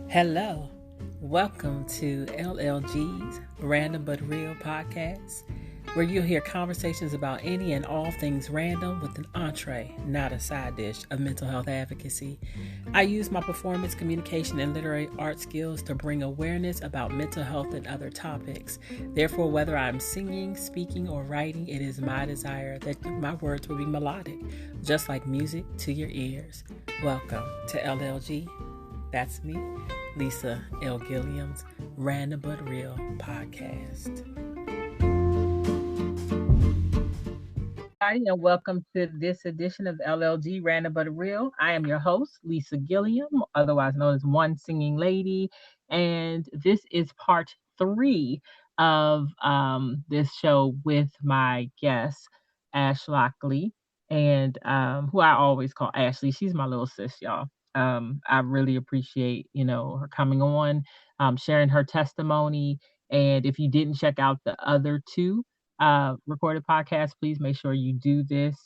Hello, welcome to LLG's Random But Real podcast, where you'll hear conversations about any and all things random with an entree, not a side dish, of mental health advocacy. I use my performance, communication, and literary art skills to bring awareness about mental health and other topics. Therefore, whether I'm singing, speaking, or writing, it is my desire that my words will be melodic, just like music to your ears. Welcome to LLG. That's me, Lisa L. Gilliam's Random But Real podcast. Hi, and welcome to this edition of LLG Random But Real. I am your host, Lisa Gilliam, otherwise known as One Singing Lady, and this is part three of this show with my guest, Ash Lockley, and who I always call Ashley. She's my little sis, y'all. I really appreciate, her coming on, sharing her testimony. And if you didn't check out the other two recorded podcasts, please make sure you do this.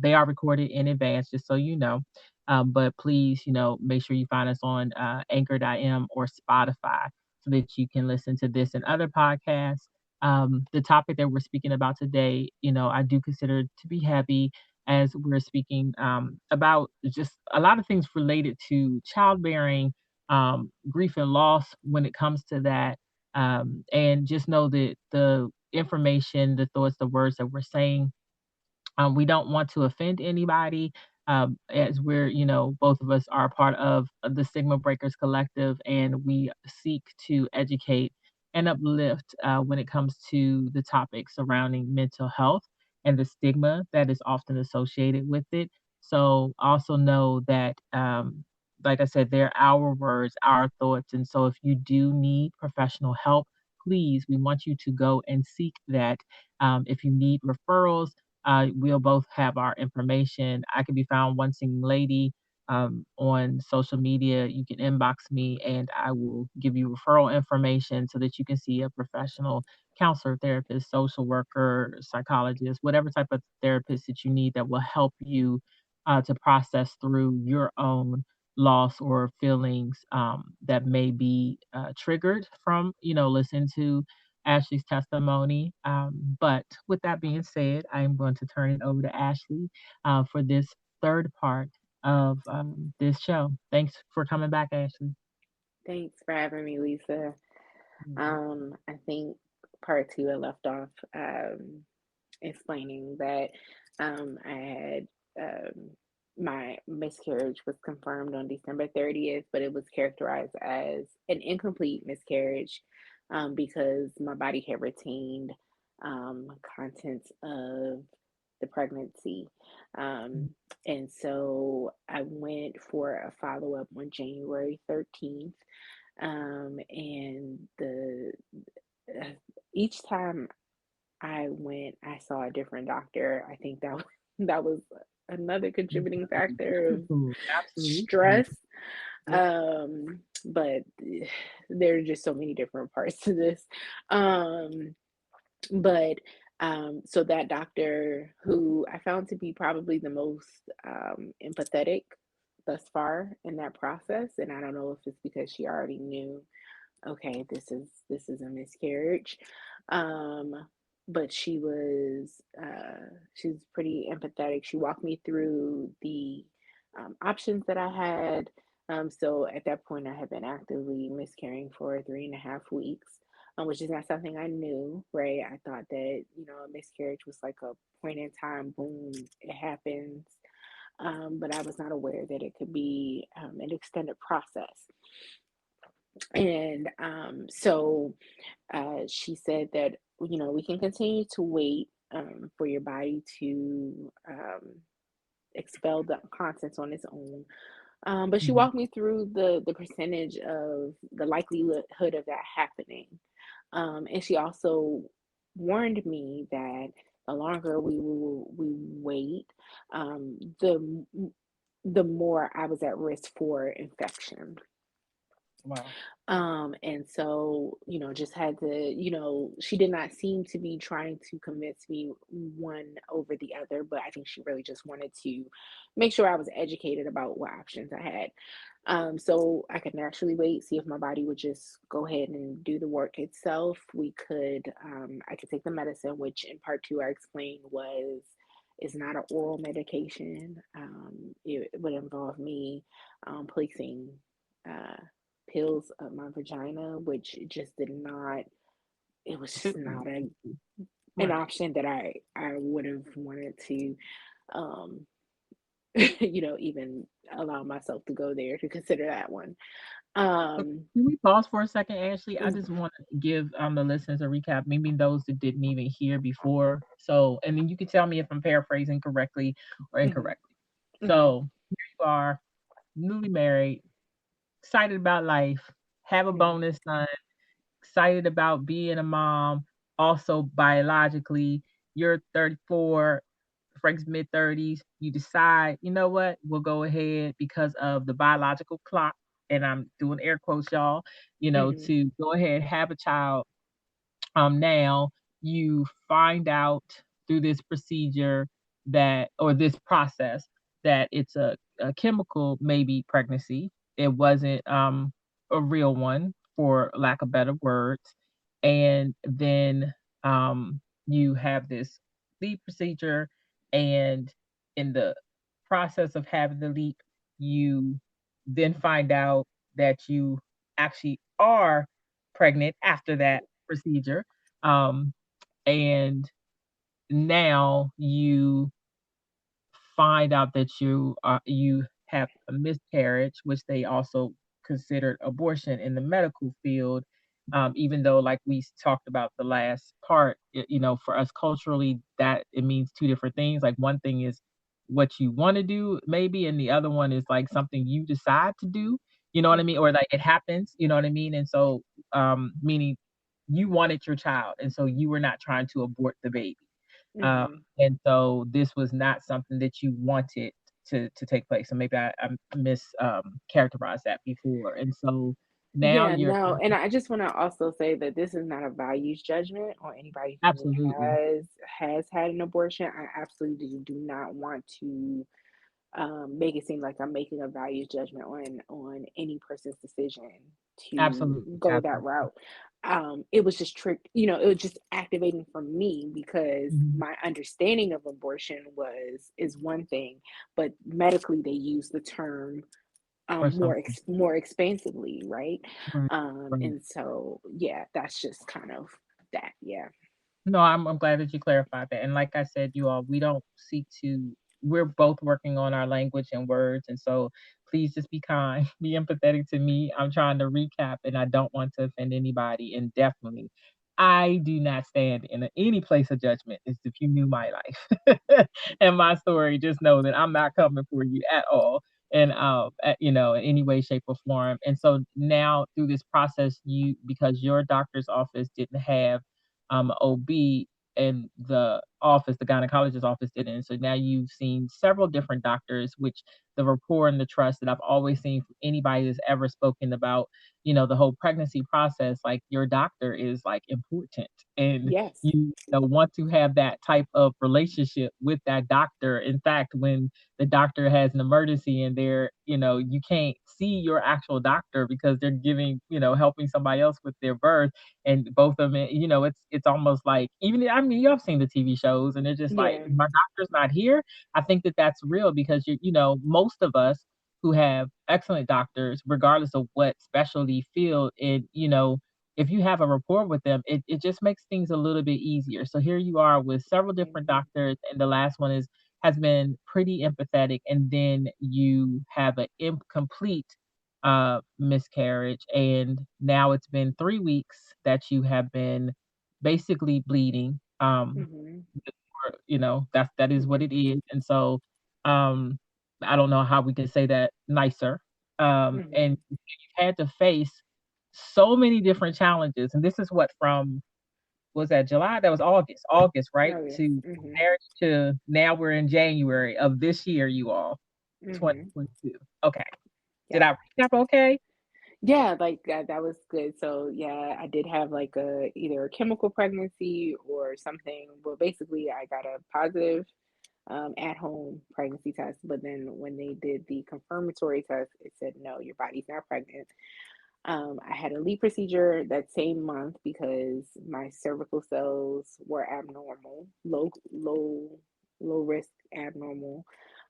They are recorded in advance, just so you know. But please, make sure you find us on Anchor.m or Spotify so that you can listen to this and other podcasts. The topic that we're speaking about today, I do consider to be heavy as we're speaking about just a lot of things related to childbearing, grief and loss when it comes to that. And just know that the information, the thoughts, the words that we're saying, we don't want to offend anybody. As we're, both of us are part of the Stigma Breakers Collective, and we seek to educate and uplift when it comes to the topic surrounding mental health and the stigma that is often associated with it. So also know that, like I said, they're our words, our thoughts. And so if you do need professional help, please, we want you to go and seek that. If you need referrals, we'll both have our information. I can be found One Singing Lady on social media. You can inbox me and I will give you referral information so that you can see a professional counselor, therapist, social worker, psychologist, whatever type of therapist that you need that will help you to process through your own loss or feelings that may be triggered from, listening to Ashley's testimony. But with that being said, I'm going to turn it over to Ashley for this third part of this show. Thanks for coming back, Ashley. Thanks for having me, Lisa. I think part two I left off explaining that I had my miscarriage was confirmed on December 30th, but it was characterized as an incomplete miscarriage because my body had retained contents of the pregnancy. Um, and so I went for a follow up on January 13th. And uh, each time I went, I saw a different doctor. I think that was another contributing factor of Absolutely. stress. Yep. But there are just so many different parts to this. Um, but so that doctor, who I found to be probably the most empathetic thus far in that process, and I don't know if it's because she already knew, okay, this is a miscarriage. Um, but she's pretty empathetic. She walked me through the options that I had. So at that point, I had been actively miscarrying for 3.5 weeks, which is not something I knew, right? I thought that, a miscarriage was like a point in time, boom, it happens. But I was not aware that it could be an extended process. And she said that, we can continue to wait for your body to expel the contents on its own. But she Mhm. walked me through the percentage of the likelihood of that happening. And she also warned me that the longer we wait, the more I was at risk for infection. Wow. And so, just had to, she did not seem to be trying to convince me one over the other, but I think she really just wanted to make sure I was educated about what options I had. So I could naturally wait, see if my body would just go ahead and do the work itself. I could take the medicine, which in part two I explained is not an oral medication. It would involve me placing uh, pills up my vagina, which just did not. It was just not an Right. option that I would have wanted to, um, even allow myself to go there to consider that one. So Um, can we pause for a second, Ashley? I just mhm, want to give the listeners a recap, maybe those that didn't even hear before. So, and then you can tell me if I'm paraphrasing correctly or mhm, incorrectly. mhm, So here you are, newly married, excited about life, have a mhm, bonus son, excited about being a mom. Also, biologically, you're 34, Frank's mid 30s. You decide, you know what, we'll go ahead because of the biological clock, and I'm doing air quotes, y'all, mhm, to go ahead, have a child. Now you find out through this procedure that, or this process, that it's a chemical, maybe pregnancy. It wasn't a real one, for lack of better words. And then you have this leap procedure, and in the process of having the leap, you then find out that you actually are pregnant after that procedure. Um, and now you find out that you have a miscarriage, which they also considered abortion in the medical field. Even though, like we talked about the last part, for us culturally, that it means two different things. Like one thing is what you want to do, maybe, and the other one is like something you decide to do. You know what I mean? mhm, Or like it happens. You know what I mean? And so, meaning you wanted your child, and so you were not trying to abort the baby. mhm. And so this was not something that you wanted to take place. So maybe I characterized that before. And so now Yeah, you're no, and I just want to also say that this is not a values judgment on anybody who absolutely. has had an abortion. I absolutely do not want to make it seem like I'm making a values judgment on any person's decision to Absolutely. go that Absolutely. route. It was just it was just activating for me because Mhm. my understanding of abortion is one thing, but medically they use the term Or something. more expansively, right? Right. Right. And so yeah, that's just kind of that. Yeah. No, I'm glad that you clarified that. And like I said, you all, we don't seek to. We're both working on our language and words, and so please just be kind, be empathetic to me. I'm trying to recap, and I don't want to offend anybody. And definitely, I do not stand in any place of judgment. As if you knew my life and my story, just know that I'm not coming for you at all, and in any way, shape, or form. And so now through this process, because your doctor's office didn't have OB, and the gynecologist office didn't. So now you've seen several different doctors, which the rapport and the trust that I've always seen from anybody that's ever spoken about, the whole pregnancy process, like your doctor is like important. And Yes. you want to have that type of relationship with that doctor. In fact, when the doctor has an emergency and you can't see your actual doctor because they're helping somebody else with their birth, and both of them, it's almost like, even, I mean, you've seen the TV shows, and they're just like, Yeah. my doctor's not here. I think that that's real because most of us who have excellent doctors, regardless of what specialty field, if you have a rapport with them, it just makes things a little bit easier. So here you are with several different Mhm. doctors, and the last one has been pretty empathetic, and then you have an incomplete miscarriage, and now it's been 3 weeks that you have been basically bleeding. Mhm. That is what Mhm. it is. And so um I don't know how we can say that nicer. And Mhm. you've had to face so many different challenges, and this is what, from, was that July? That was August, right? Oh yes. To Mhm. marriage to now we're in January of this year, you all, Mhm. 2022. Okay. Did Yep. I recap okay? Yeah, like that was good. So yeah, I did have like a either a chemical pregnancy or something. Well, basically, I got a positive at home pregnancy test, but then when they did the confirmatory test, it said no, your body's not pregnant. I had a leap procedure that same month because my cervical cells were abnormal, low risk abnormal.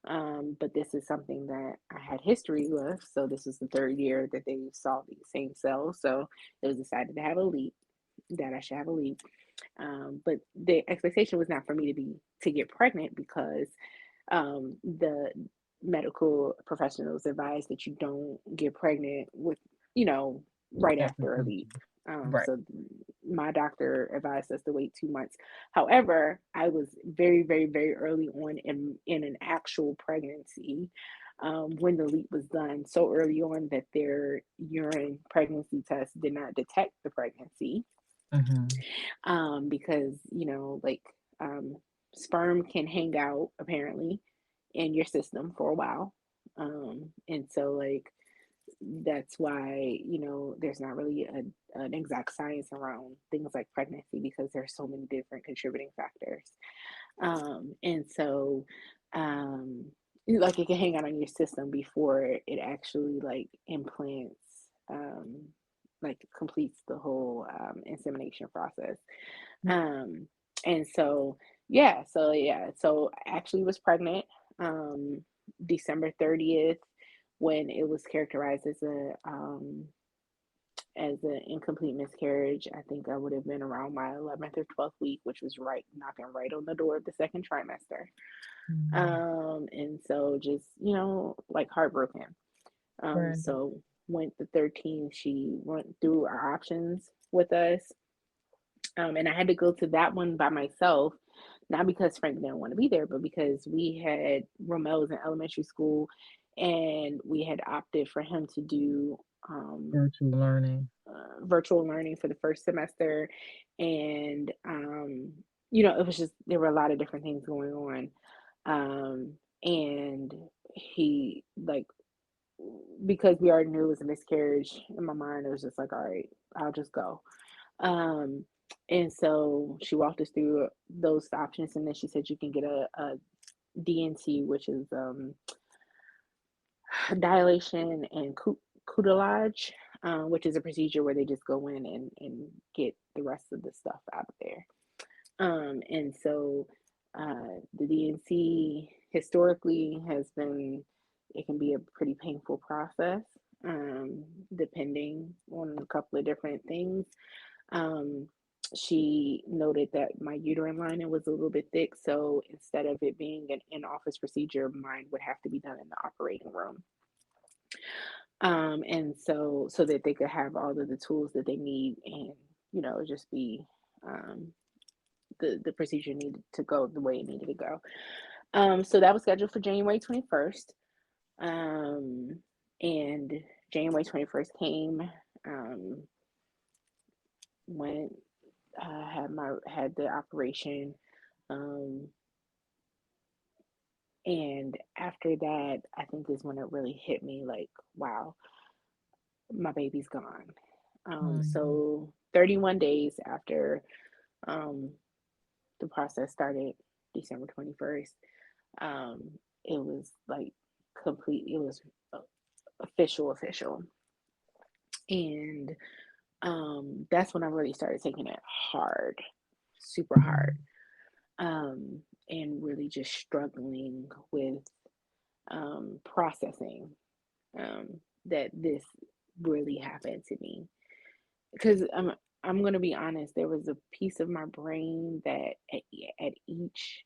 But this is something that I had history with. So this is the third year that they saw these same cells. So it was decided to have a leap, that I should have a leap. But the expectation was not for me to get pregnant because the medical professionals advise that you don't get pregnant with, you know, right That after a procedure. leap. Right. So my doctor advised us to wait 2 months. However, I was very, very, very early on in an actual pregnancy when the leap was done. So early on that their urine pregnancy test did not detect the pregnancy Mhm. because like um, sperm can hang out apparently in your system for a while, and so like that's why there's not really an exact science around things like pregnancy because there's so many different contributing factors, and so um, like it can hang out on your system before it actually like implants, um, like completes the whole insemination process. um, and so, so I actually was pregnant um, December 30th when it was characterized as an incomplete miscarriage. I think I would have been around my 11th or 12th week, which was right knocking right on the door of the second trimester. Mhm. And so just, like heartbroken. Right. So went the 13th, she went through our options with us. And I had to go to that one by myself, not because Frank didn't want to be there, but because we had Romel's in elementary school and we had opted for him to do Virtual learning. virtual learning for the first semester. And, it was just, there were a lot of different things going on. And he, like, because we already knew it was a miscarriage in my mind, it was just like, all right, I'll just go. And so she walked us through those options, and then she said you can get a DNC, which is dilation and cutilage, which is a procedure where they just go in and get the rest of the stuff out of there. And so the DNC historically has been, it can be a pretty painful process, depending on a couple of different things. um, she noted that my uterine lining was a little bit thick, so instead of it being an in-office procedure, mine would have to be done in the operating room. And so that they could have all of the tools that they need, and just be um, the procedure needed to go the way it needed to go. So that was scheduled for January 21st, um, and January 21st came. Um, went had the operation, um, and after that, I think is when it really hit me like, wow, my baby's gone. Mhm. So 31 days after um, the process started, December 21st, um, it was like complete. It was official, and that's when I really started taking it hard, super hard, Mhm. um, and really just struggling with processing um, that this really happened to me. Because I'm gonna be honest, there was a piece of my brain that at each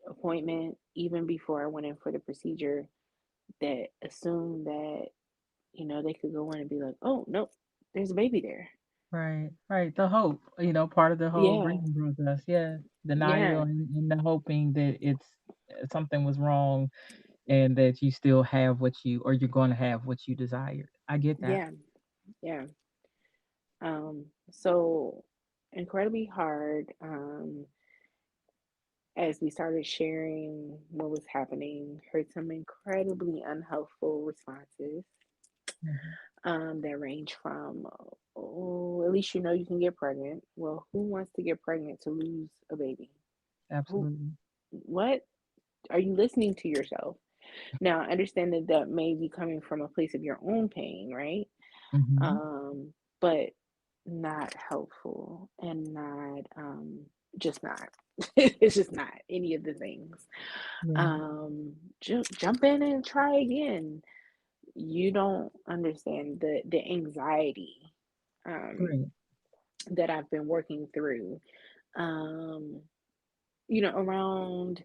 appointment, even before I went in for the procedure, that assumed that they could go in and be like, oh nope, there's a baby there. Right, right. The hope, part of the whole Yeah, grieving process. Yeah. Denial yeah, and the hoping that it's something was wrong and that you still have what you or you're going to have what you desired. I get that. yeah, yeah. So incredibly hard. as we started sharing what was happening, heard some incredibly unhelpful responses Mhm. that range from, oh, at least you know you can get pregnant. Well, who wants to get pregnant to lose a baby? Who, Absolutely. what? Are you listening to yourself? Now, I understand that that may be coming from a place of your own pain, right? Mhm. But not helpful and not, just not. It's just not any of the things. Right. Jump in and try again. You don't understand the anxiety um, Right. that I've been working through, um, around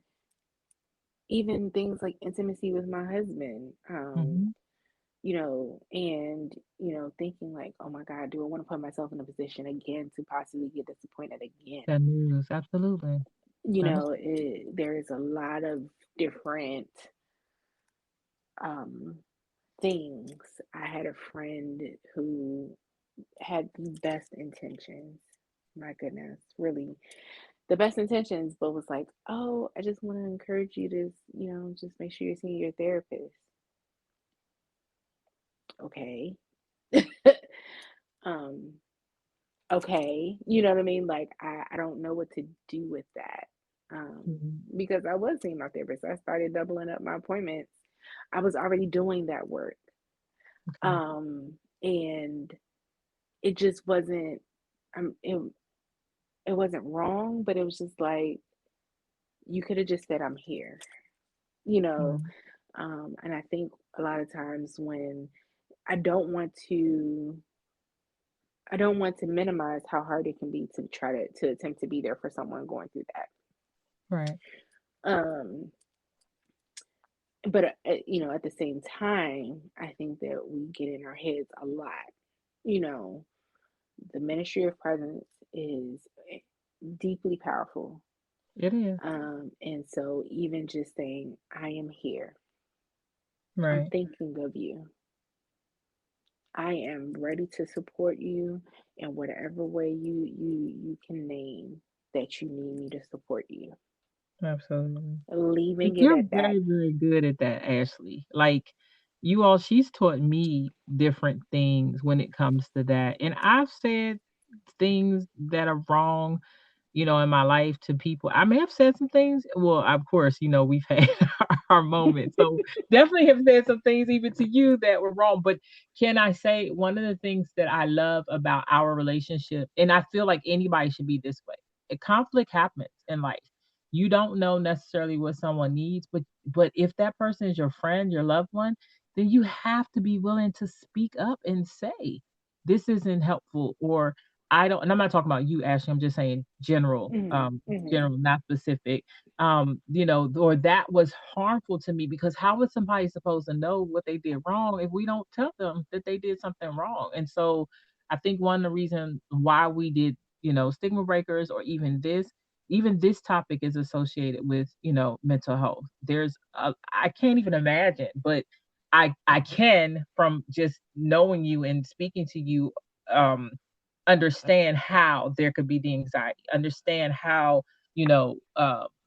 even things like intimacy with my husband. Mhm. And thinking like, oh my God, do I want to put myself in a position again to possibly get disappointed again? That news. Absolutely. Understood. There is a lot of different um, things. I had a friend who had the best intentions. My goodness, really the best intentions, but was like, oh, I just want to encourage you to, just make sure you're seeing your therapist. Okay. um, okay. You know what I mean? Like, I don't know what to do with that. Mhm. Because I was seeing my therapist. I started doubling up my appointments. I was already doing that work. Okay. And it just wasn't, it wasn't wrong, but it was just like, you could have just said, I'm here, you know? Right. And I think a lot of times when I don't want to, I don't want to minimize how hard it can be to try to attempt to be there for someone going through that. Right. Um, but at the same time, I think that we get in our heads a lot. You know, the ministry of presence is deeply powerful. It is. And so even just saying, I am here, I'm Right. thinking of you, I am ready to support you in whatever way you can name that you need me to support you. Absolutely. And Leaving it you're at that. very, very good at that, Ashley. Like, she's taught me different things when it comes to that. And I've said things that are wrong, in my life to people. I may have said some things. Well, of course, we've had our moments. So definitely have said some things even to you that were wrong. But can I say one of the things that I love about our relationship, and I feel like anybody should be this way. A conflict happens in life. You don't know necessarily what someone needs, but if that person is your friend, your loved one, then you have to be willing to speak up and say, this isn't helpful, or I don't, and I'm not talking about you, Ashley. I'm just saying general, Hmm. Hmm. general, not specific. Or that was harmful to me, because how is somebody supposed to know what they did wrong if we don't tell them that they did something wrong? And so I think one of the reasons why we did, stigma breakers, or even this topic is associated with, mental health. I can't even imagine, but I can, from just knowing you and speaking to you, um understand how there could be the anxiety, understand how,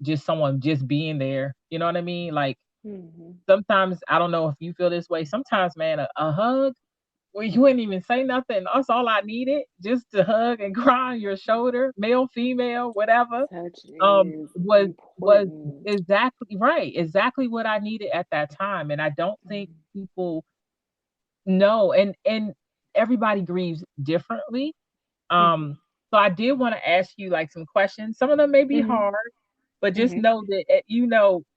just someone just being there, you know what I mean? Like, Hmm. sometimes, I don't know if you feel this way. Sometimes, man, a hug where you wouldn't even say nothing. That's all I needed, just to hug and cry on your shoulder, male, female, whatever. Touch Um, is was important. exactly right, exactly what I needed at that time. And I don't think Mm. people know, and everybody grieves differently. Hmm. So I did want to ask you like some questions. Some of them may be Hmm. hard, but just Hmm. know that,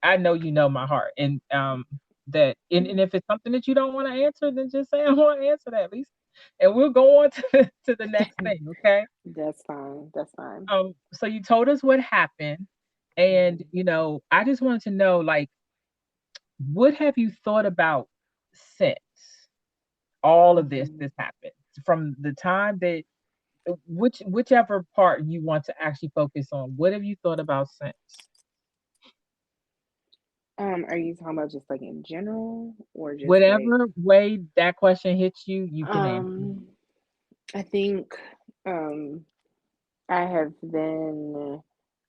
I know my heart, and that, and if it's something that you don't want to answer, then just say I want to answer that, at least, and we'll go on to the next thing. Okay. That's fine. That's fine. So you told us what happened, and Hmm. I just wanted to know, like, what have you thought about since all of Hmm. this happened, from the time that, whichever part you want to actually focus on. What have you thought about since? Are you talking about just like in general or just like, Whatever way that question hits you, you can answer it. um, I think, um, I have been.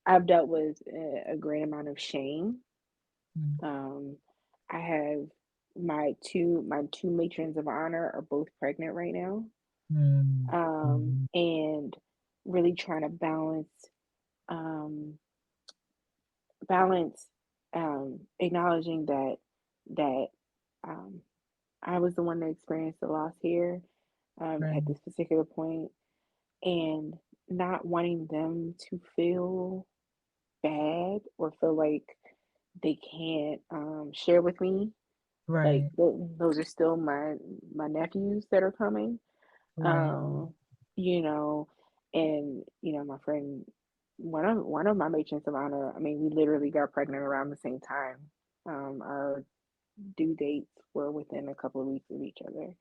I've dealt with a great amount of shame. Mm, Um, I have my two matrons of honor are both pregnant right now. mm, mhm. And really trying to um, balance acknowledging that um, I was the one that experienced the loss here Right, at this particular point, and not wanting them to feel bad or feel like they can't share with me. Like right, those are still my nephews that are coming, right. um, you know, and my friend, one of my matrons of honor. I mean, we literally got pregnant around the same time. Our due dates were within a couple of weeks of each other.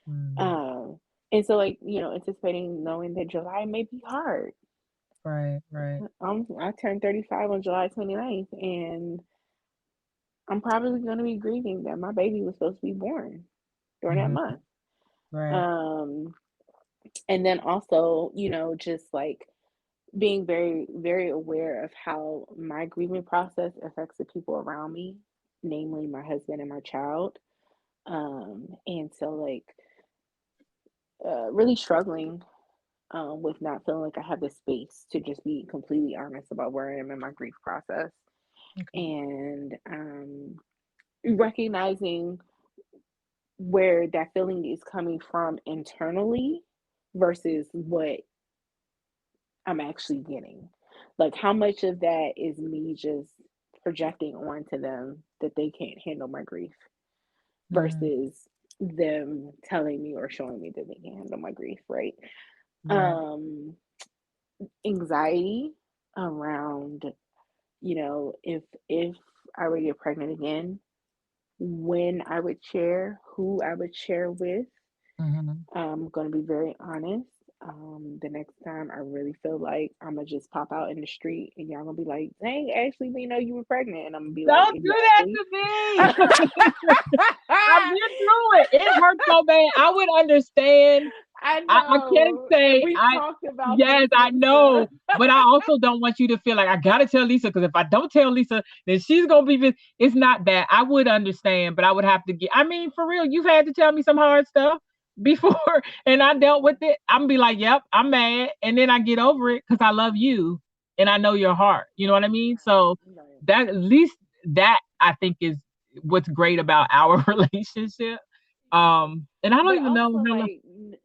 Mm, Um, and so, like, anticipating knowing that July may be hard. right, right. I turned 35 on July 29th, and I'm probably going to be grieving that my baby was supposed to be born during that Mhm, month. right, Um, and then also, just like being very, very aware of how my grieving process affects the people around me, namely my husband and my child. And so, like, really struggling with not feeling like I have the space to just be completely honest about where I am in my grief process, okay. and recognizing where that feeling is coming from internally versus what I'm actually getting. Like, how much of that is me just projecting onto them that they can't handle my grief Mm, versus them telling me or showing me that they can handle my grief, right? right. Um, Anxiety around, if I were to get pregnant again, when I would share, who I would share with. Mhm. I'm gonna be very honest. The next time I really feel like I'm gonna just pop out in the street and y'all gonna be like, "Dang, Ashley, we know you were pregnant," and I'm gonna be like, Don't do that "Exactly." to me. I've been through it. It hurts so bad. I would understand. I I can't know, and say we've I talked about this, yes, I Lisa. know. But I also don't want you to feel like I gotta tell Lisa because if I don't tell Lisa, then she's gonna be it's not that. I would understand, but I would have to get I mean, for real, you've had to tell me some hard stuff before and I dealt with it. I'm gonna be like, yep, I'm mad. And then I get over it because I love you and I know your heart. You know what I mean? So Right. that at least that I think is what's great about our relationship. And I don't But even know also, how like,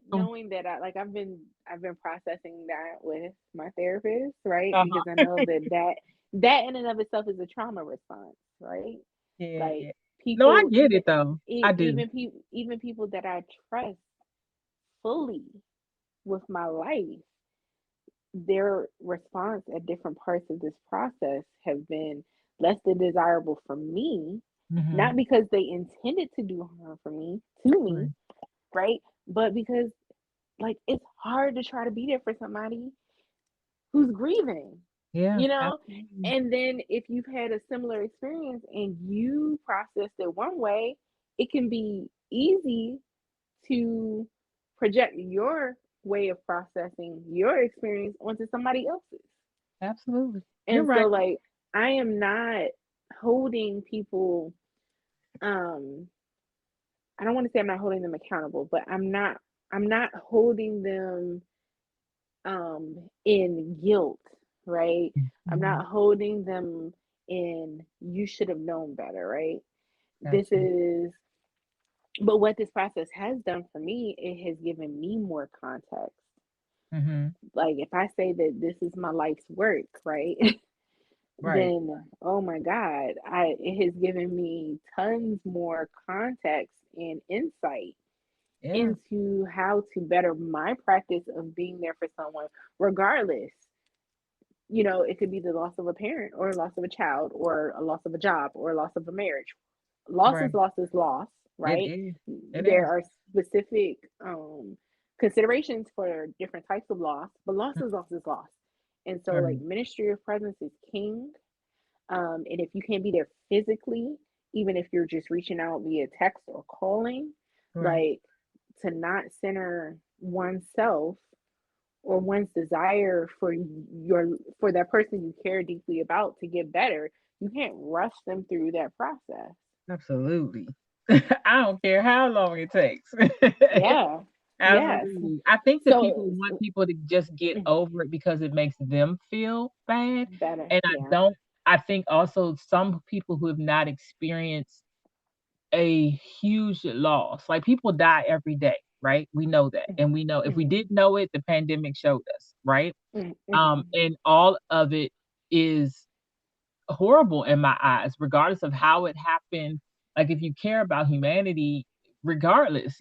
knowing that I've been processing that with my therapist, right? Because I uh-huh. know that in and of itself is a trauma response, right? Yeah, Like, yeah. No, I people, get it though. I do. even people that I trust fully with my life, their response at different parts of this process have been less than desirable for me, not Mhm. because they intended to do harm to me, Right. right? But because, like, it's hard to try to be there for somebody who's grieving, Yeah, you know? absolutely. And then if you've had a similar experience and you processed it one way, it can be easy to project your way of processing your experience onto somebody else's. Absolutely. You're And so, right. like, I am not holding people, um, I don't want to say I'm not holding them accountable, but I'm not holding them in guilt, right? I'm Mhm. not holding them in you should have known better, right? This Gotcha. is But what this process has done for me, it has given me more context. Mhm. Like, if I say that this is my life's work, right? Right. Then, oh my God, I it has given me tons more context and insight Yeah. into how to better my practice of being there for someone, regardless. It could be the loss of a parent or a loss of a child or a loss of a job or a loss of a marriage. Loss Right. is loss is loss, It right? is. It There is. are specific considerations for different types of loss, but loss is loss is loss. And so, like, Right. ministry of presence is king. And if you can't be there physically, even if you're just reaching out via text or calling, Right. like, to not center oneself or one's desire for that person you care deeply about to get better, you can't rush them through that process. Absolutely. I don't care how long it takes. Yeah. Yes. Absolutely. I think that people So, want people to just get over it because it makes them feel bad, better. and Yeah. I think also some people who have not experienced a huge loss, like, people die every day, right? We know that, and we know if we Mm-hmm. didn't know it, the pandemic showed us, right? Mm-hmm. And all of it is horrible in my eyes, regardless of how it happened. Like, if you care about humanity, regardless,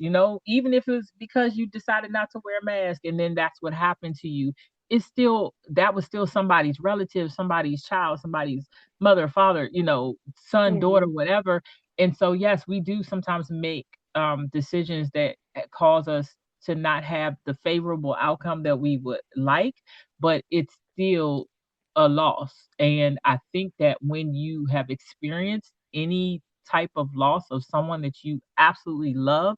even if it's because you decided not to wear a mask and then that's what happened to you, it's still that was still somebody's relative, somebody's child, somebody's mother, father, son, daughter, Mm-hmm. whatever. And so, yes, we do sometimes make decisions that cause us to not have the favorable outcome that we would like, but it's still a loss. And I think that when you have experienced any type of loss of someone that you absolutely love,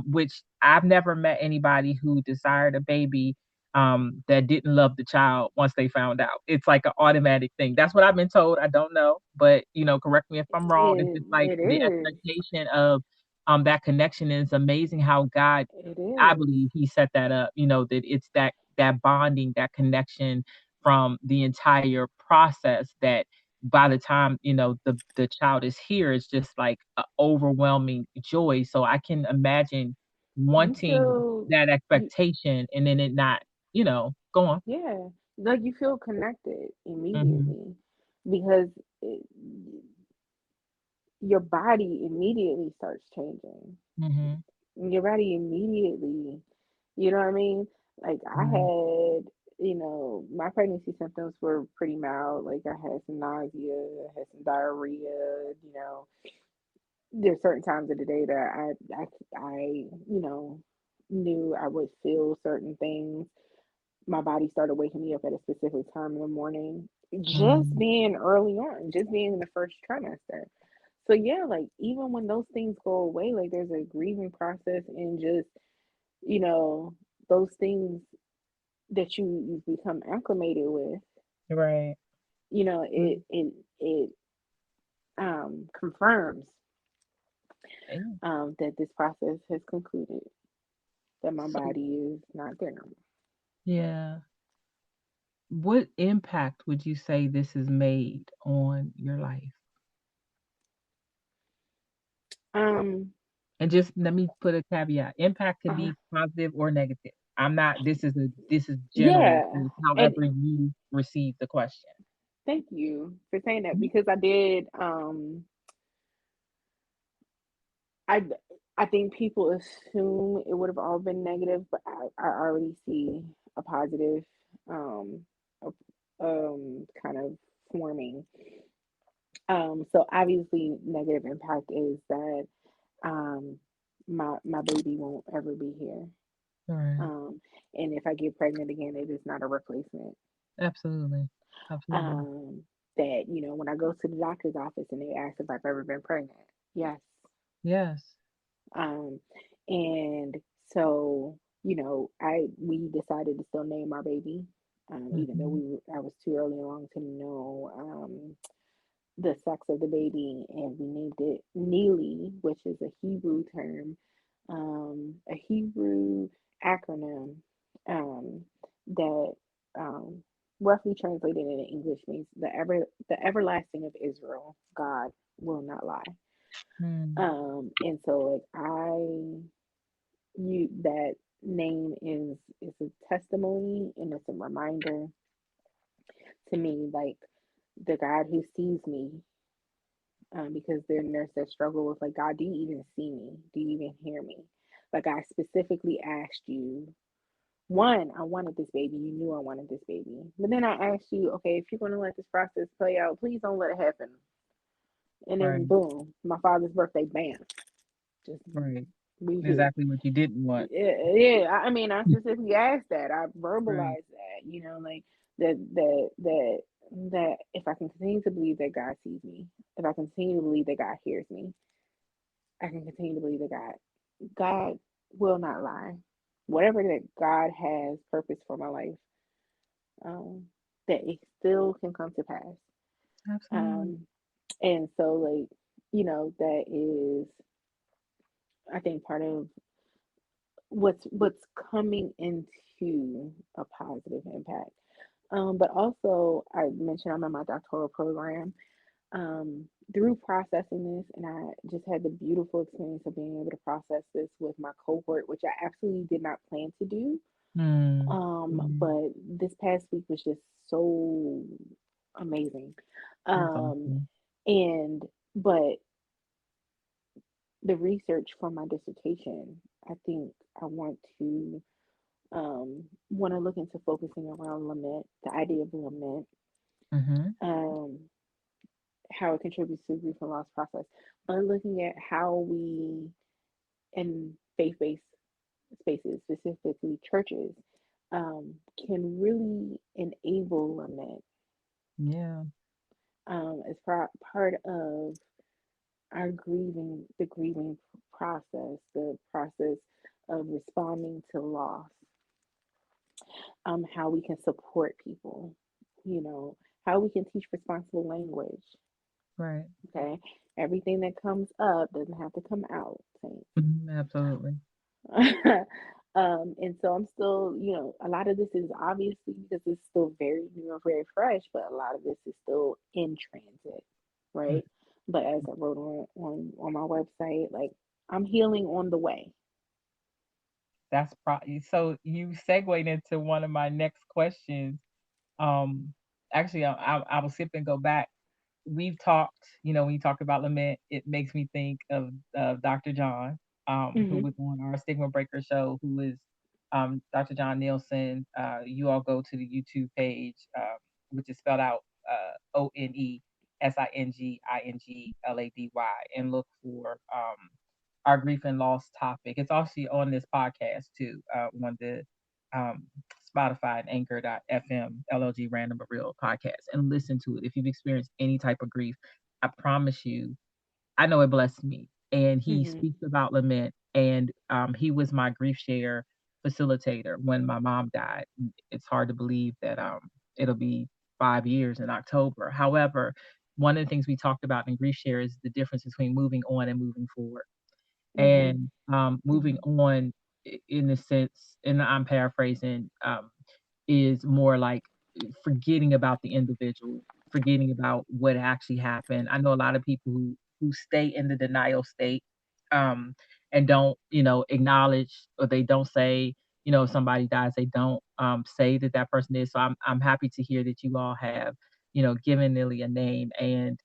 which I've never met anybody who desired a baby that didn't love the child once they found out. It's like an automatic thing. That's what I've been told. I don't know, but correct me if I'm wrong. It's It, just like it the is. expectation of that connection is amazing how God, It I is. believe he set that up, that it's that bonding, that connection from the entire process that by the time, the child is here, it's just like a overwhelming joy. So I can imagine You wanting feel that you. expectation and then it not, go on. Yeah. Like you feel connected Mhm. immediately because it, your body immediately starts changing. Mhm. Your body immediately, you know what I mean? Like I Mhm. had, my pregnancy symptoms were pretty mild. Like I had some nausea, I had some diarrhea, there's certain times of the day that I knew I would feel certain things. My body started waking me up at a specific time in the morning, just Mhm. being early on, just being in the first trimester. So yeah, like even when those things go away, like there's a grieving process and just, you know, those things that you become acclimated with, Right. it Mm. confirms Yeah. that this process has concluded, that my So, body is not there no yeah. What impact would you say this has made on your life? more. And just let me put a caveat. Impact could Uh, be positive or negative. I'm not this is general, yeah, and however you receive the question. thank you for saying that Mhm. because I did. I I think people assume it would have all been negative, but I already see a positive, um, kind of forming. So obviously, negative impact is that um, my baby won't ever be here. Right. Um, and if I get pregnant again, it is not a replacement. Absolutely. Absolutely. Um, that when I go to the doctor's office and they ask if I've ever been pregnant, yes. Yes. Um, and so, I we decided to still name our baby, even though Mhm. I was too early along to know the sex of the baby, and we named it Nili, which is a Hebrew term, a Hebrew acronym um, that roughly translated into English means the everlasting of Israel. God will not lie. Mm. And so like you that name is a testimony and it's a reminder to me, like the God who sees me, because there are nurses that struggle with like, God, do you even see me? Do you even hear me? Like I specifically asked you, one, I wanted this baby. You knew I wanted this baby. But then I asked you, okay, if you're going to let this process play out, please don't let it happen. And then Right. boom, my father's birthday, bam, just Right. we here. Exactly what you didn't want. Yeah, yeah. I mean, I specifically asked that. I Right. verbalized that. Like that. If I can continue to believe that God sees me, if I continue to believe that God hears me, I can continue to believe that God will not lie. whatever that God has purpose for my life, um, that it still can come to pass. Absolutely. Um, and so, like, that is, I think, part of what's coming into a positive impact. But also, I mentioned I'm in my doctoral program. Through processing this, and I just had the beautiful experience of being able to process this with my cohort, which I absolutely did not plan to do. Mm. Mm. But this past week was just so amazing. That's Um, awesome. and but the research for my dissertation, I think I want to look into focusing around lament, the idea of lament, Mm-hmm. um, how it contributes to the grief and loss process, but looking at how we in faith-based spaces, specifically churches, can really enable lament Yeah. as part of our the grieving process, the process of responding to loss, how we can support people, you know, how we can teach responsible language. Right. Okay, everything that comes up doesn't have to come out, saints. Mhm. Absolutely. And so I'm still, a lot of this is obviously because it's still very new and very fresh, but a lot of this is still in transit, Mm. right? But as I wrote on my website, like, I'm healing on the way. That's so you segued into one of my next questions. Um, Actually, I will skip and go back. We've talked, when you talk about lament, it makes me think of Dr. John, who Hmm. was on our Stigma Breaker show, who is Dr. John Nielsen. You all go to the YouTube page, which is spelled out ONESINGINGLADY, and look for our grief and loss topic. It's also on this podcast too, on the um, Spotify and Anchor.fm LLG Random but Real podcast, and listen to it. If you've experienced any type of grief, I promise you, I know it blessed me. And he Hmm. speaks about lament, and he was my grief share facilitator when my mom died. It's hard to believe that it'll be 5 years in October. However, one of the things we talked about in grief share is the difference between moving on and moving forward. Hmm. And moving on, in a sense, and I'm paraphrasing, is more like forgetting about the individual, forgetting about what actually happened. I know a lot of people who stay in the denial state, and don't, acknowledge, or they don't say, if somebody dies, they don't say that that person is. So I'm happy to hear that you all have, given Nili a name, and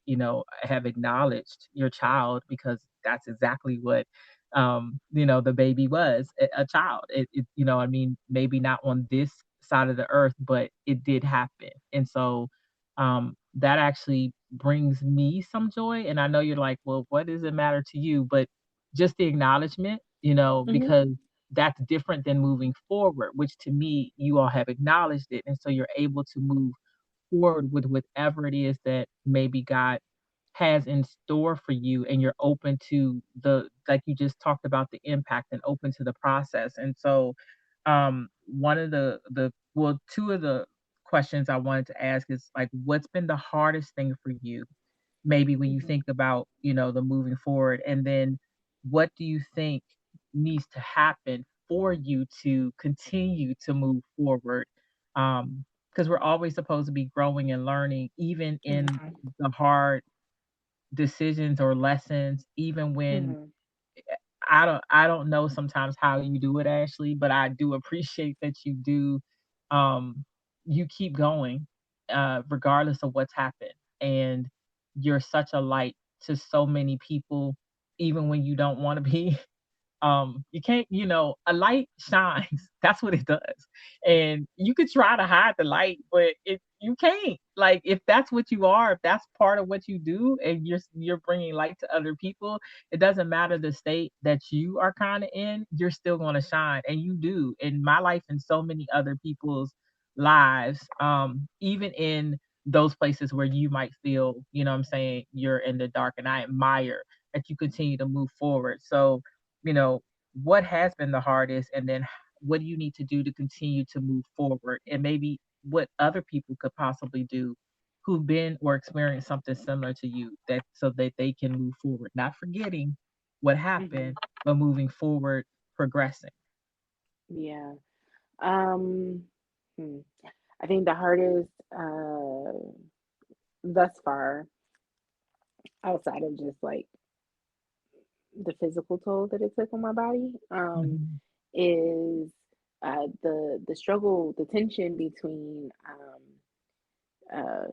have acknowledged your child, because that's exactly what the baby was, a child. I mean, maybe not on this side of the earth, but it did happen. And so that actually brings me some joy. And I know you're like, well, what does it matter to you? But just the acknowledgement, Hmm. because that's different than moving forward, which to me, you all have acknowledged it. And so you're able to move forward with whatever it is that maybe God has in store for you, and you're open to the, like you just talked about, the impact, and open to the process. And so one of the well, two of the questions I wanted to ask is, like, what's been the hardest thing for you, maybe when you Hmm. think about, the moving forward, and then what do you think needs to happen for you to continue to move forward, because we're always supposed to be growing and learning, even in Hmm. the hard decisions or lessons, even when Hmm. I don't know sometimes how you do it, Ashley, but I do appreciate that you do. Um, you keep going, regardless of what's happened, and you're such a light to so many people, even when you don't want to be. You can't, a light shines. That's what it does. And you could try to hide the light, but you can't. Like, if that's what you are, if that's part of what you do, and you're bringing light to other people, it doesn't matter the state that you are kind of in, you're still going to shine, and you do in my life and so many other people's lives, even in those places where you might feel, what I'm saying, you're in the dark, and I admire that you continue to move forward. So, you know, what has been the hardest, and then what do you need to do to continue to move forward, and maybe what other people could possibly do who've been or experienced something similar to you, that so that they can move forward, not forgetting what Hmm. happened, but moving forward, progressing. Yeah. Um, hmm. I think the hardest thus far, outside of just like the physical toll that it took on my body, Mhm, is the struggle, the tension between uh,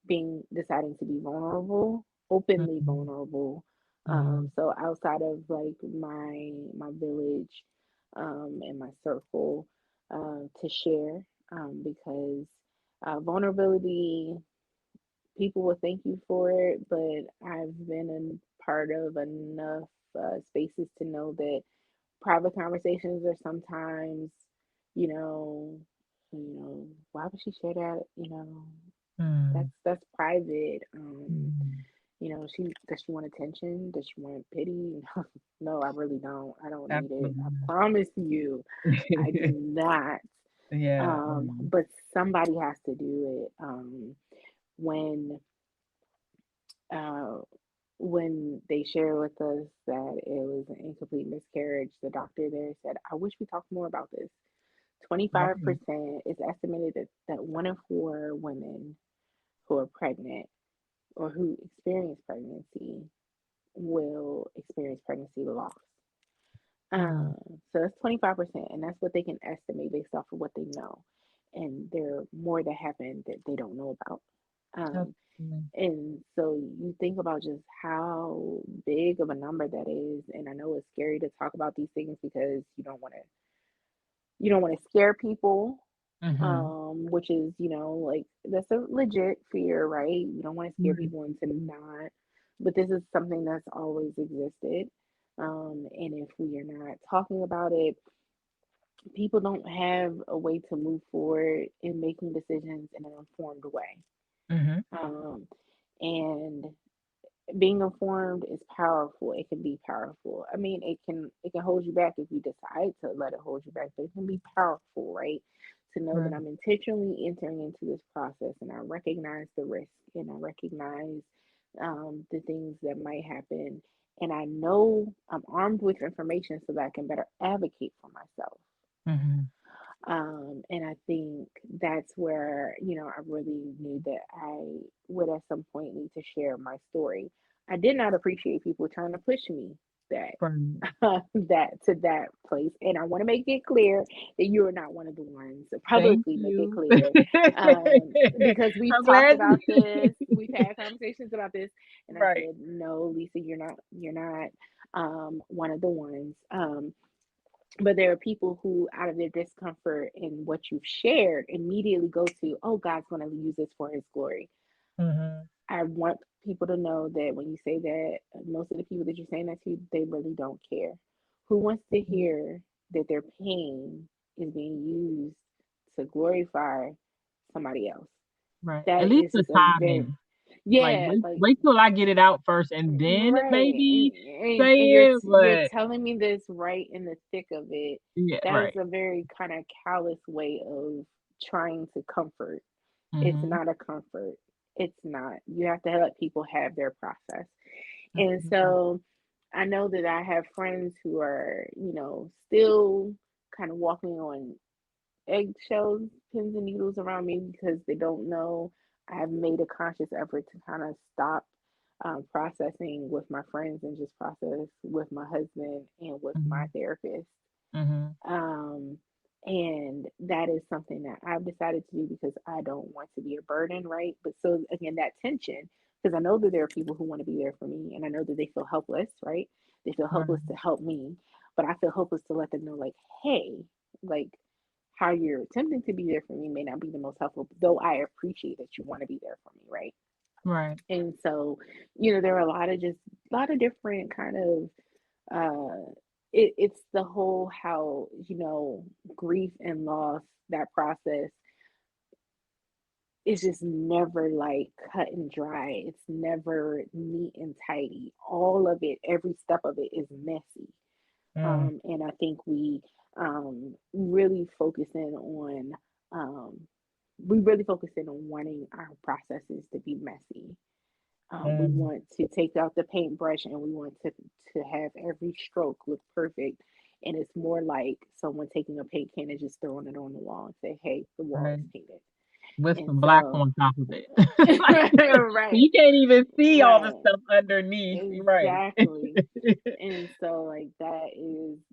being deciding to be vulnerable, openly mhm, vulnerable. mhm, So outside of like my village and my circle to share, because vulnerability, people will thank you for it, but I've been a part of enough spaces to know that private conversations are sometimes, you know, why would she share that? mm, That's private. mhm. She does she want attention? Does she want pity? No, I really don't. I don't need it. I Absolutely. promise you, I do not. Yeah, But somebody has to do it. When uh, when they share with us that it was an incomplete miscarriage, the doctor there said, "I wish we talked more about this." okay. 25%, it's estimated that 1 in 4 women who are pregnant or who experience pregnancy will experience pregnancy loss. Mm, So that's 25%, and that's what they can estimate based off of what they know. And there are more that happen that they don't know about. Um, absolutely. and so you think about just how big of a number that is. And I know it's scary to talk about these things because you don't want to scare people, Mhm. which is, like that's a legit fear, right? You don't want to scare Right. people into not, but this is something that's always existed. And if we are not talking about it, people don't have a way to move forward in making decisions in an informed way. Mhm. Um, and being informed is powerful. It can be powerful. I mean, it can hold you back if you decide to let it hold you back, but it can be powerful, right? To know that Right. I'm intentionally entering into this process and I recognize the risk and I recognize the things that might happen. And I know I'm armed with information so that I can better advocate for myself. Mhm. And I think that's where, I really knew that I would at some point need to share my story. I did not appreciate people trying to push me that Right. that to that place. And I want to make it clear that you are not one of the ones. So Thank publicly make it you. clear. Because we've I'm talked glad. about this, we've had conversations about this, and I Right. said, no, Lisa, you're not one of the ones. But there are people who, out of their discomfort in what you've shared, immediately go to, oh, God's going to use this for his glory. Mhm. I want people to know that when you say that, most of the people that you're saying that to, they really don't care. Who wants to Mhm. hear that their pain is being used to glorify somebody else? Right. At That least is the just a very, timing. Like, yeah, wait like, wait till I get it out first and then right. maybe And say you're it, you're but telling me this right in the thick of it. yeah, That is right. a very kind of callous way of trying to comfort. It's Mhm. not a comfort. It's not. You have to let people have their process. And Absolutely. so I know that I have friends who are, still kind of walking on eggshells, pins and needles around me because they don't know. I have made a conscious effort to kind of stop processing with my friends and just process with my husband and with my Mhm. therapist. Mhm. Um, and that is something that I've decided to do because I don't want to be a burden, right? But so again, that tension, because I know that there are people who want to be there for me and I know that they feel helpless, right? They feel helpless Right. to help me, but I feel hopeless to let them know, like, hey, like how you're attempting to be there for me may not be the most helpful, though I appreciate that you want to be there for me, right? Right. And so, there are a lot of different kind of it's the whole how grief and loss, that process is just never like cut and dry. It's never neat and tidy. All of it, every step of it is messy. Mm, And I think really focus in on um, we really focus in on wanting our processes to be messy. We mm, want to take out the paintbrush and we want to have every stroke look perfect. And it's more like someone taking a paint can and just throwing it on the wall and say, "Hey, the wall right. is painted." With And some black so, on top of it. Like, right, you can't even see all the right, stuff underneath. Right. exactly. And so, like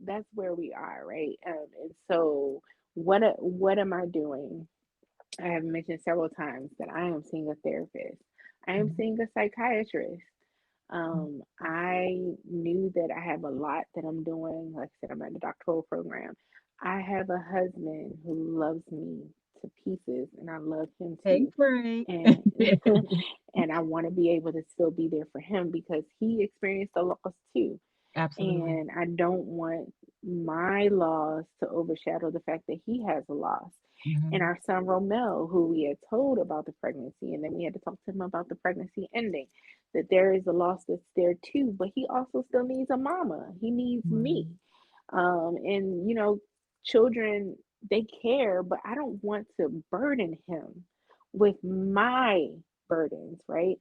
that's where we are, right? And so, what am I doing? I have mentioned several times that I am seeing a therapist. I am Mhm. seeing a psychiatrist. I knew that I have a lot that I'm doing. Like I said, I'm at the doctoral program. I have a husband who loves me to pieces, and I love him Hey, too. Frank. And and I want to be able to still be there for him because he experienced a loss too. Absolutely. And I don't want my loss to overshadow the fact that he has a loss. And Hmm. our son Romel, who we had told about the pregnancy, and then we had to talk to him about the pregnancy ending, that there is a loss that's there too, but he also still needs a mama. He needs me. Right. And children, they care, but I don't want to burden him with my burdens, right?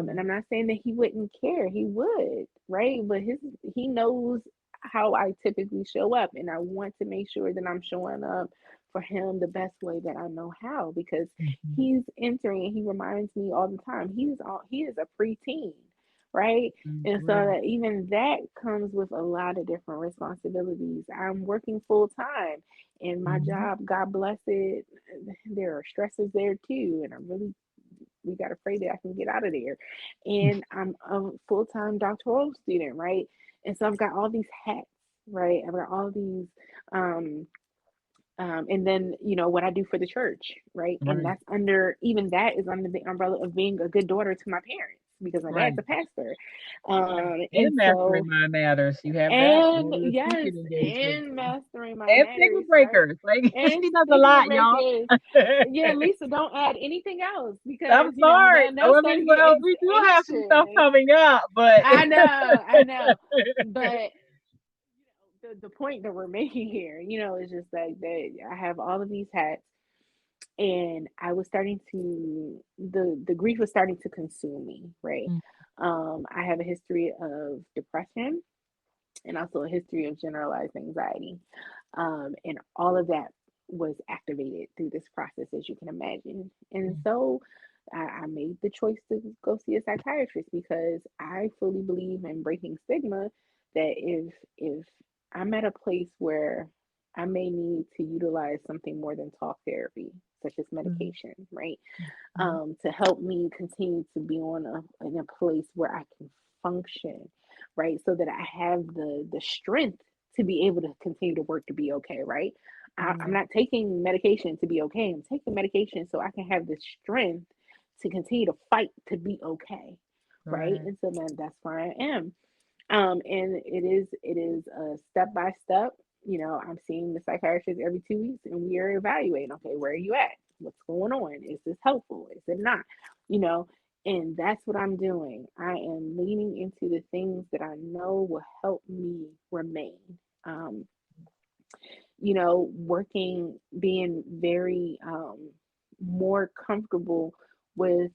And Mhm. I'm not saying that he wouldn't care, he would, right? But he knows how I typically show up, and I want to make sure that I'm showing up for him the best way that I know how because Mhm. he's entering and he reminds me all the time he is a preteen, right? And so Right. that even that comes with a lot of different responsibilities. I'm working full time in my Mhm. job, God bless it. There are stresses there too, and we got to pray that I can get out of there. And I'm a full time doctoral student, right? And so I've got all these hats, right? I've got all these um and then what I do for the church, right? And Right. that's under even that is under the umbrella of being a good daughter to my parents because my dad's Right. a pastor. Right. And And mastering so my matters. You have that. and Your yes, speaking engagement. and mastering my And finger manners, right? breakers. Like And she does a finger lot, y'all. breakers. Yeah, Lisa, don't add anything else because I'm sorry. then they'll Well, start to get we do have some stuff anxious. coming up, but I know, but the point that we're making here, is just like that. I have all of these hats, and I was starting to the grief was starting to consume me, right? Mm, I have a history of depression and also a history of generalized anxiety. And all of that was activated through this process, as you can imagine. And mm, so I made the choice to go see a psychiatrist because I fully believe in breaking stigma that if I'm at a place where I may need to utilize something more than talk therapy, such as mm, medication, right? mm, To help me continue to be in a place where I can function, right? So that I have the strength to be able to continue to work to be okay, right? I'm right, not taking medication to be okay. I'm taking medication so I can have the strength to continue to fight to be okay, right? right. And so then that's where I am. And it is a step by step. I'm seeing the psychiatrist every 2 weeks, and we are evaluating. Okay, where are you at? What's going on? Is this helpful? Is it not? You know, and that's what I'm doing. I am leaning into the things that I know will help me remain. Um, working, being very more comfortable with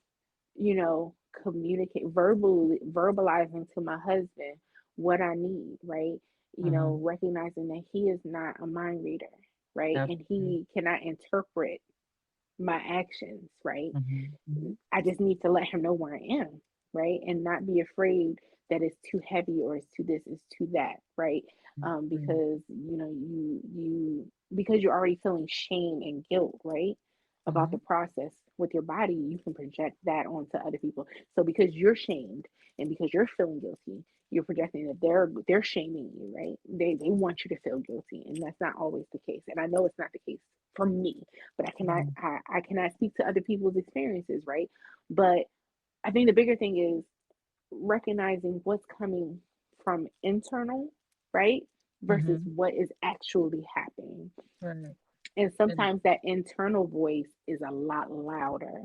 communicate verbalizing to my husband what I need, right? Hmm. Recognizing that he is not a mind reader, right? And Absolutely. he cannot interpret my actions, right? Hmm. Hmm. I just need to let him know where I am, right? And not be afraid that it's too heavy or it's too this, it's too that, right? Because because you're already feeling shame and guilt, right? About the Hmm. process with your body, you can project that onto other people. So because you're shamed and because you're feeling guilty, you're projecting that they're shaming you, right? They want you to feel guilty, and that's not always the case. And I know it's not the case for me, but I cannot speak to other people's experiences, right? But I think the bigger thing is recognizing what's coming from internal, right? Versus Hmm. what is actually happening. Right. And And sometimes that internal voice is a lot louder,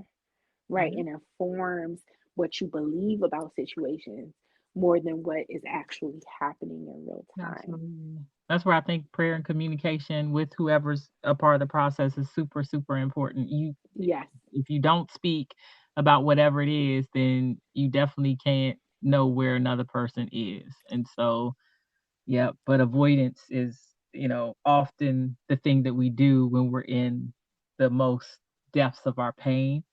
right? mhm. And informs what you believe about situations. more than what is actually happening in real time. Absolutely. That's where I think prayer and communication with whoever's a part of the process is super, super important. Yes. If you don't speak about whatever it is, then you definitely can't know where another person is. And so, yeah, but avoidance is, often the thing that we do when we're in the most depths of our pain.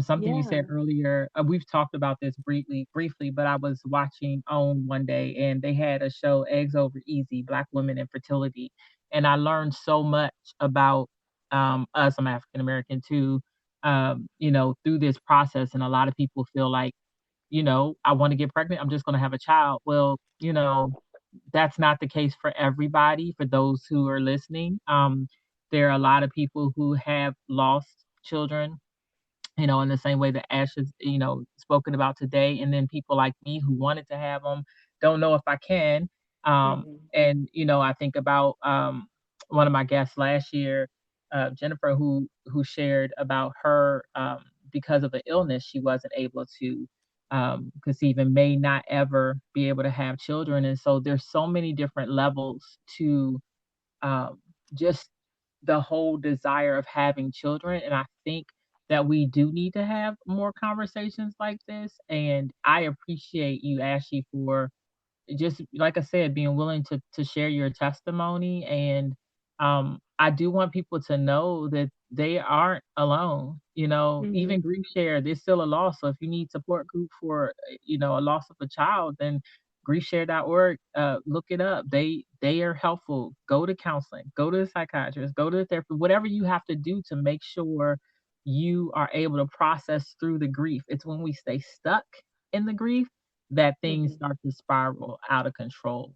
Something you said Yeah. earlier, we've talked about this briefly, but I was watching OWN one day and they had a show, Eggs Over Easy, Black Women and Fertility. And I learned so much about us, I'm African American too, through this process. And a lot of people feel like, I want to get pregnant, I'm just going to have a child. Well, that's not the case for everybody. For those who are listening, there are a lot of people who have lost children, in the same way that Ash is, spoken about today. And then people like me who wanted to have them, don't know if I can. Hmm. And I think about one of my guests last year, Jennifer, who shared about her, because of an illness, she wasn't able to conceive and may not ever be able to have children. And so there's so many different levels to um, just the whole desire of having children. And I think that we do need to have more conversations like this. And I appreciate you, Ashley, for just like I said, being willing to share your testimony. And I do want people to know that they aren't alone. Even Hmm. grief share, there's still a loss. So if you need support group for a loss of a child, then griefshare.org, look it up. They are helpful. Go to counseling, go to the psychiatrist, go to the therapist, whatever you have to do to make sure you are able to process through the grief. It's when we stay stuck in the grief that things Hmm. start to spiral out of control.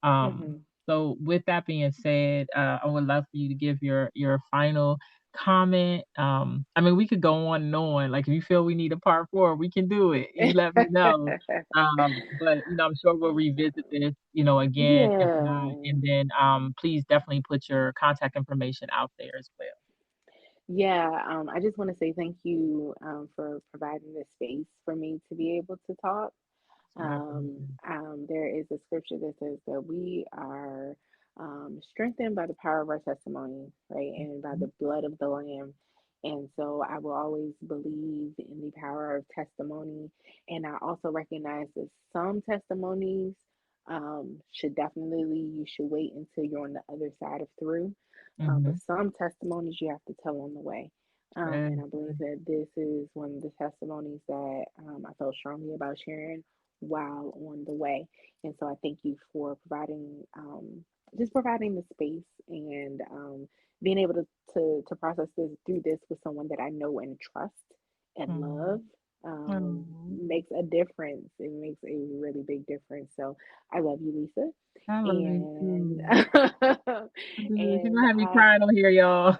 Um, Hmm. so with that being said, I would love for you to give your final comment. I mean, we could go on and on. Like if you feel we need a part four, we can do it. You let me know. But I'm sure we'll revisit this, again, if not. Yeah. And then please definitely put your contact information out there as well. Yeah, I just want to say thank you for providing this space for me to be able to talk. It's my pleasure. There is a scripture that says that we are strengthened by the power of our testimony, right? And by Mhm. the blood of the Lamb. And so I will always believe in the power of testimony. And I also recognize that some testimonies should definitely, you should wait until you're on the other side of through. But Mhm. some testimonies you have to tell on the way. Yes, And I believe that this is one of the testimonies that I felt strongly about sharing while on the way. And so I thank you for providing just providing the space and being able to process this through this with someone that I know and trust and love mhm. Oh, makes a difference. It makes a really big difference. So I love you, Lisa. I love you And too. I do. You're and gonna have me crying on here, y'all.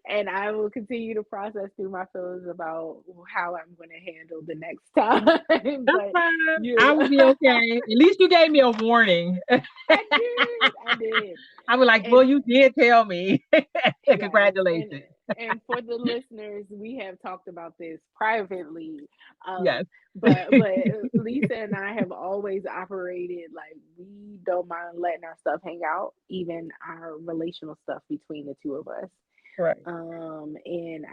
and I will continue to process through my feelings about how I'm going to handle the next time. That's But fine. I you, will be okay. At least you gave me a warning. I did, I was like, "Well, and you did tell me." yes, Congratulations. and for the listeners, we have talked about this privately, Yes. but Lisa and I have always operated like we don't mind letting our stuff hang out, even our relational stuff between the two of us. Right. And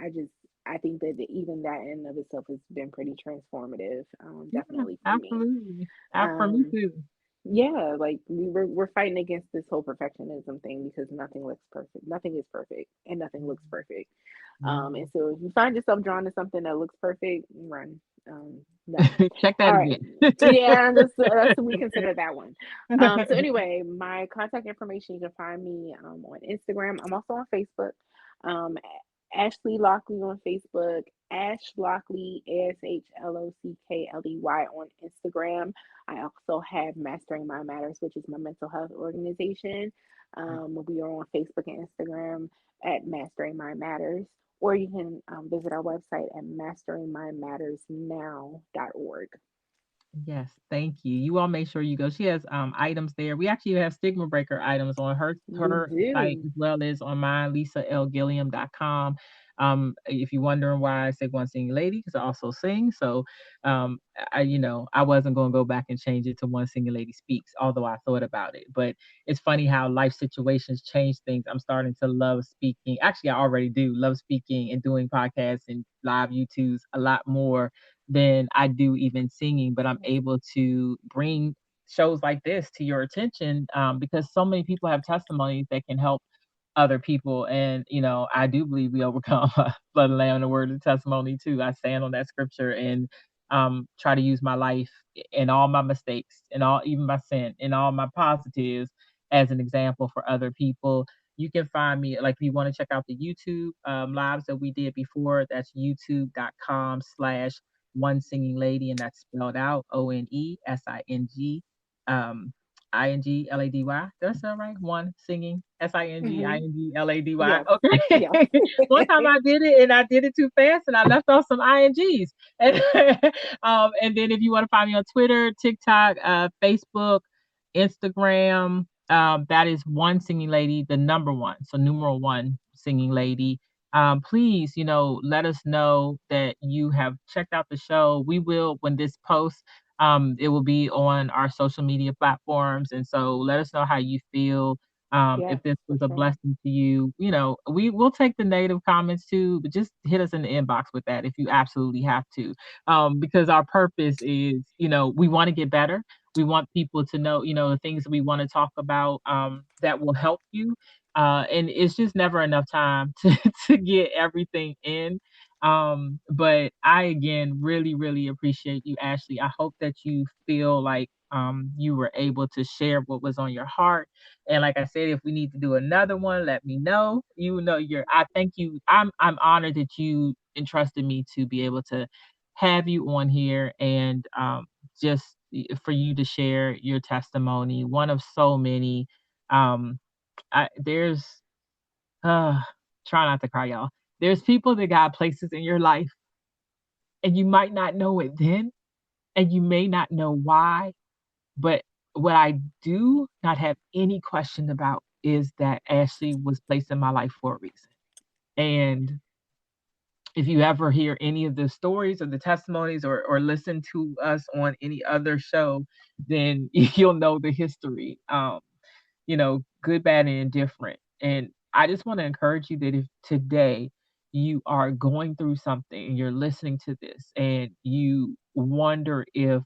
I think that even that in of itself has been pretty transformative, Yeah, definitely for me. absolutely. For me Um, too. yeah, like we're fighting against this whole perfectionism thing because nothing looks perfect. Nothing is perfect and nothing looks perfect. And Mhm. so if you find yourself drawn to something that looks perfect, run. No. Check that All right. again. Yeah, that's we consider that one. So anyway, my contact information, you can find me on Instagram. I'm also on Facebook. Um, Ashley Lockley on Facebook, Ash Lockley, ASHLOCKLEY on Instagram. I also have Mastering My Matters, which is my mental health organization. We are on Facebook and Instagram at Mastering My Matters, or you can visit our website at masteringmymattersnow.org. Yes, thank you. You all make sure you go. She has items there. We actually have stigma breaker items on her We her site do. as well as on mine, lisalgilliam.com. If you're wondering why I say one singing lady, because I also sing. So I wasn't going to go back and change it to one singing lady speaks, although I thought about it. But it's funny how life situations change things. I'm starting to love speaking. Actually, I already do love speaking and doing podcasts and live YouTubes a lot more than I do even singing. But I'm able to bring shows like this to your attention, because so many people have testimonies that can help other people. And, I do believe we overcome blood and lamb and the word of testimony too. I stand on that scripture and try to use my life and all my mistakes and all, even my sin and all my positives as an example for other people. You can find me, like, if you want to check out the YouTube lives that we did before, that's youtube.com/one singing lady, and that's spelled out ONESING um INGLADY. Did I say that right? One singing Mm-hmm. SINGINGLADY. Yes. Yes. Okay. One time I did it and I did it too fast and I left off some INGs. And and then if you want to find me on Twitter, TikTok, Facebook, Instagram, that is one singing lady, the number one. So numeral one singing lady. Please, let us know that you have checked out the show. We will, when this posts, it will be on our social media platforms. And so let us know how you feel. If Yes, this for was a sure. blessing to you, we will take the negative comments too, but just hit us in the inbox with that if you absolutely have to. Because our purpose is, we want to get better. We want people to know, the things that we want to talk about, that will help you. And it's just never enough time to get everything in. But I again really, really appreciate you, Ashley. I hope that you feel like you were able to share what was on your heart. And like I said, if we need to do another one, let me know. I thank you. I'm honored that you entrusted me to be able to have you on here and just for you to share your testimony, one of so many. Um there's uh try not to cry, y'all. There's people that got places in your life and you might not know it then, and you may not know why, but what I do not have any question about is that Ashley was placed in my life for a reason. And if you ever hear any of the stories or the testimonies or listen to us on any other show, then you'll know the history. Good, bad, and indifferent. And I just want to encourage you that if today you are going through something and you're listening to this and you wonder if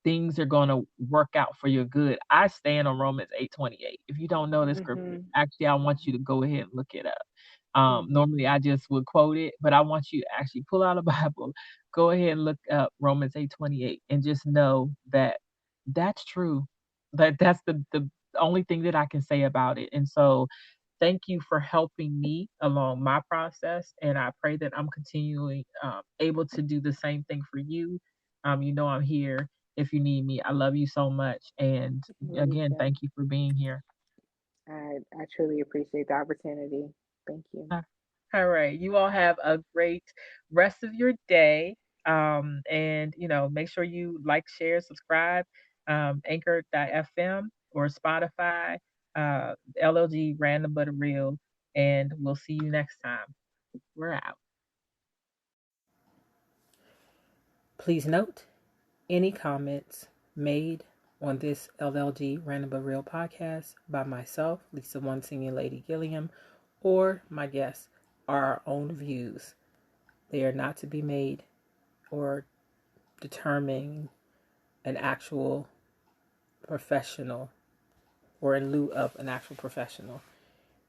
things are going to work out for your good, I stand on Romans 8:28. If you don't know the scripture, Mhm. actually, I want you to go ahead and look it up. Mhm. Normally, I just would quote it, but I want you to actually pull out a Bible, go ahead and look up Romans 8:28, and just know that that's true. That's the only thing that I can say about it. And so, thank you for helping me along my process, and I pray that I'm continually able to do the same thing for you. I'm here if you need me. I love you so much, and Love you again, too. thank you for being here. I truly appreciate the opportunity. Thank you. Uh, All right. You all have a great rest of your day. And make sure you like, share, subscribe, Anchor.fm or Spotify, LLG Random But Real. And we'll see you next time. We're out. Please note any comments made on this LLG Random But Real podcast by myself, Lisa One Singing Lady Gilliam, or my guests are our own views. They are not to be made or determine an actual professional or in lieu of an actual professional.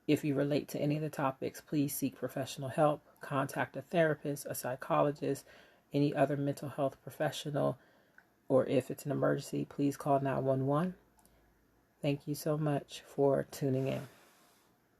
If you relate to any of the topics, please seek professional help. Contact a therapist, a psychologist, any other mental health professional, or if it's an emergency, please call 911. Thank you so much for tuning in.